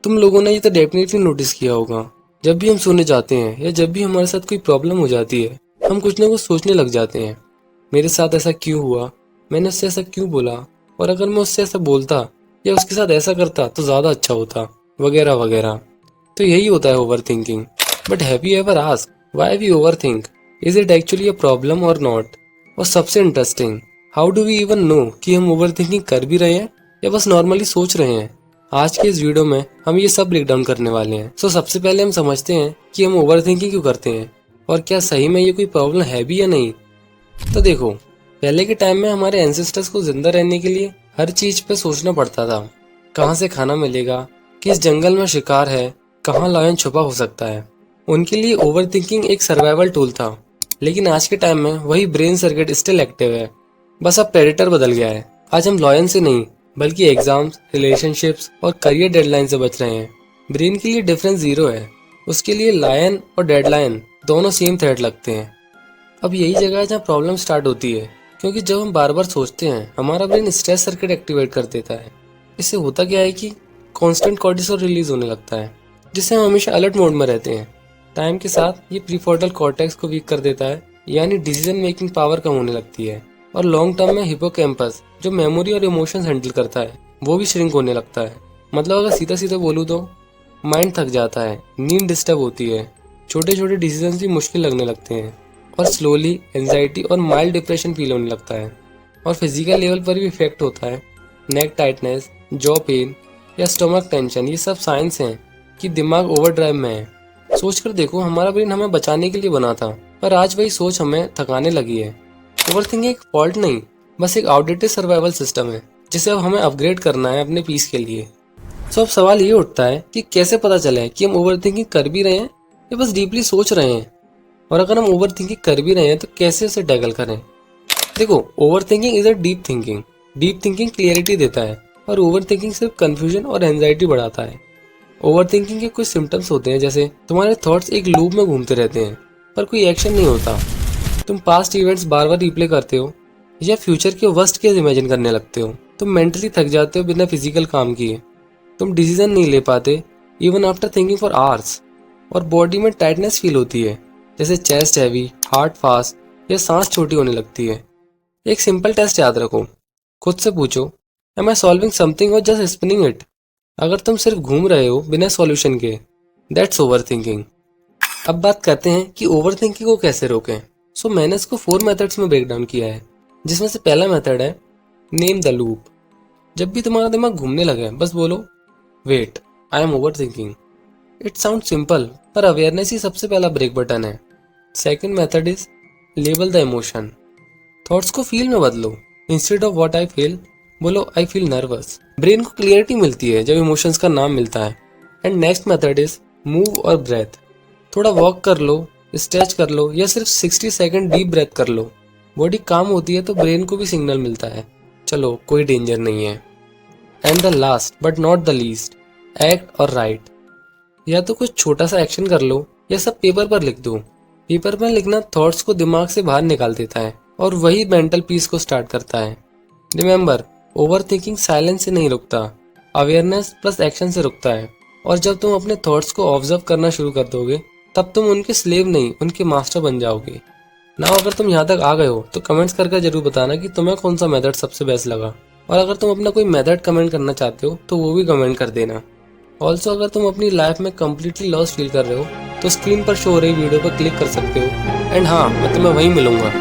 तुम लोगों ने ये तो डेफिनेटली नोटिस किया होगा, जब भी हम सोने जाते हैं या जब भी हमारे साथ कोई प्रॉब्लम हो जाती है, हम कुछ ना कुछ सोचने लग जाते हैं। मेरे साथ ऐसा क्यों हुआ, मैंने उससे ऐसा क्यों बोला, और अगर मैं उससे ऐसा बोलता या उसके साथ ऐसा करता तो ज़्यादा अच्छा होता, वगैरह वगैरह। तो यही होता है over thinking. But have you ever asked why we over think? Is it actually a problem और नॉट? और सबसे interesting, how do we even know कि हम ओवर थिंकिंग कर भी रहे हैं या बस नॉर्मली सोच रहे हैं? आज के इस वीडियो में हम ये सब ब्रेक डाउन करने वाले हैं। सो सबसे पहले हम समझते हैं कि हम ओवर थिंकिंग क्यों करते हैं और क्या सही में ये कोई प्रॉब्लम है भी या नहीं। तो देखो, पहले के टाइम में हमारे एंसेस्टर्स को जिंदा रहने के लिए हर चीज पे सोचना पड़ता था। कहाँ से खाना मिलेगा, किस जंगल में शिकार है, कहाँ लायन छुपा हो सकता है। उनके लिए ओवर थिंकिंग एक सर्वाइवल टूल था। लेकिन आज के टाइम में वही ब्रेन सर्किट स्टिल एक्टिव है, बस अब प्रेडेटर बदल गया है। आज हम लॉयन से नहीं बल्कि एग्जाम्स, रिलेशनशिप्स और करियर डेडलाइन से बच रहे हैं। ब्रेन के लिए डिफरेंस जीरो है, उसके लिए लायन और डेडलाइन दोनों सेम थ्रेट लगते हैं। अब यही जगह है जहाँ प्रॉब्लम स्टार्ट होती है, क्योंकि जब हम बार बार सोचते हैं हमारा ब्रेन स्ट्रेस सर्किट एक्टिवेट कर देता है। इससे होता क्या है कि कांस्टेंट कॉर्टिसोल रिलीज होने लगता है, जिससे हम हमेशा अलर्ट मोड में रहते हैं। टाइम के साथ ये प्रीफ्रंटल कॉर्टेक्स को वीक कर देता है, यानी डिसीजन मेकिंग पावर कम होने लगती है। और लॉन्ग टर्म में हिपोकैम्पस, जो मेमोरी और इमोशंस हैंडल करता है, वो भी श्रिंक होने लगता है। मतलब अगर सीधा सीधा बोलूँ तो माइंड थक जाता है, नींद डिस्टर्ब होती है, छोटे छोटे डिसीजन भी मुश्किल लगने लगते हैं, और स्लोली एंजाइटी और माइल्ड डिप्रेशन फील होने लगता है। और फिजिकल लेवल पर भी इफेक्ट होता है। नेक टाइटनेस, जॉ पेन या स्टमक टेंशन, ये सब साइंस हैं कि दिमाग ओवरड्राइव में है। सोचकर देखो, हमारा ब्रेन हमें बचाने के लिए बना था, पर आज वही सोच हमें थकाने लगी है। ओवरथिंकिंग एक फॉल्ट नहीं, बस एक आउटडेटेड सर्वाइवल सिस्टम है, जिसे अब हमें अपग्रेड करना है अपने पीस के लिए। अब सवाल ये उठता है कि कैसे पता चले कि हम ओवरथिंकिंग कर भी रहे हैं या बस डीपली सोच रहे हैं। और अगर हम ओवरथिंकिंग कर भी रहे हैं तो कैसे उसे टैकल करें। देखो, overthinking is a deep thinking. Deep thinking clarity देता है और ओवरथिंकिंग सिर्फ कंफ्यूजन और एंजाइटी बढ़ाता है। ओवरथिंकिंग के कुछ सिम्टम्स होते हैं, जैसे तुम्हारे थॉट्स एक लूप में घूमते रहते हैं पर कोई एक्शन नहीं होता। तुम पास्ट इवेंट्स बार बार रिप्ले करते हो या फ्यूचर के वर्स्ट केस इमेजिन करने लगते हो। तुम मेंटली थक जाते हो बिना फिजिकल काम किए। तुम डिसीजन नहीं ले पाते even after thinking for hours. और बॉडी में टाइटनेस फील होती है, जैसे चेस्ट हैवी, हार्ट फास्ट या सांस छोटी होने लगती है। एक सिंपल टेस्ट याद रखो, खुद से पूछो, एम आई सॉल्विंग समथिंग और जस्ट स्पिनिंग इट? अगर तुम सिर्फ घूम रहे हो बिना सॉल्यूशन के, दैट्स ओवर थिंकिंग। अब बात करते हैं कि ओवर थिंकिंग को कैसे रोकें। सो मैंने इसको 4 मेथड्स में ब्रेक डाउन किया है, जिसमें से पहला मेथड है नेम द लूप। जब भी तुम्हारा दिमाग घूमने लगे बस बोलो, wait, I am over thinking. It sound simple, पर अवेयरनेस ही सबसे पहला ब्रेक बटन है। Second method is label the emotion. Thoughts को फील में बदलो। Instead of what I feel, बोलो आई फील नर्वस। ब्रेन को क्लियरिटी मिलती है जब इमोशंस का नाम मिलता है। And next method is move और ब्रेथ। थोड़ा वॉक कर लो, स्ट्रेच कर लो या सिर्फ 60 सेकंड डीप ब्रेथ कर लो। बॉडी काम होती है तो ब्रेन को भी सिग्नल मिलता है, चलो कोई डेंजर नहीं है। And the last but not the least, act और राइट। या तो कुछ छोटा सा एक्शन कर लो या सब पेपर पर लिख दो। पेपर पर लिखना थॉट्स को दिमाग से बाहर निकाल देता है और वही मेंटल पीस को स्टार्ट करता है। रिमेंबर, ओवर थिंकिंग साइलेंस से नहीं रुकता, अवेयरनेस प्लस एक्शन से रुकता है। और जब तुम अपने थॉट्स को ऑब्जर्व करना शुरू कर दोगे, तब तुम उनके स्लेव नहीं उनके मास्टर बन जाओगे। नाउ अगर तुम यहाँ तक आ गए हो तो कमेंट्स करके जरूर बताना कि तुम्हें कौन सा मेथड सबसे बेस्ट लगा। और अगर तुम अपना कोई मेथड कमेंट करना चाहते हो तो वो भी कमेंट कर देना। ऑल्सो अगर तुम अपनी लाइफ में कम्प्लीटली लॉस फील कर रहे हो तो स्क्रीन पर शो हो रही वीडियो पर क्लिक कर सकते हो। एंड हाँ, मैं तुम्हें वहीं मिलूंगा।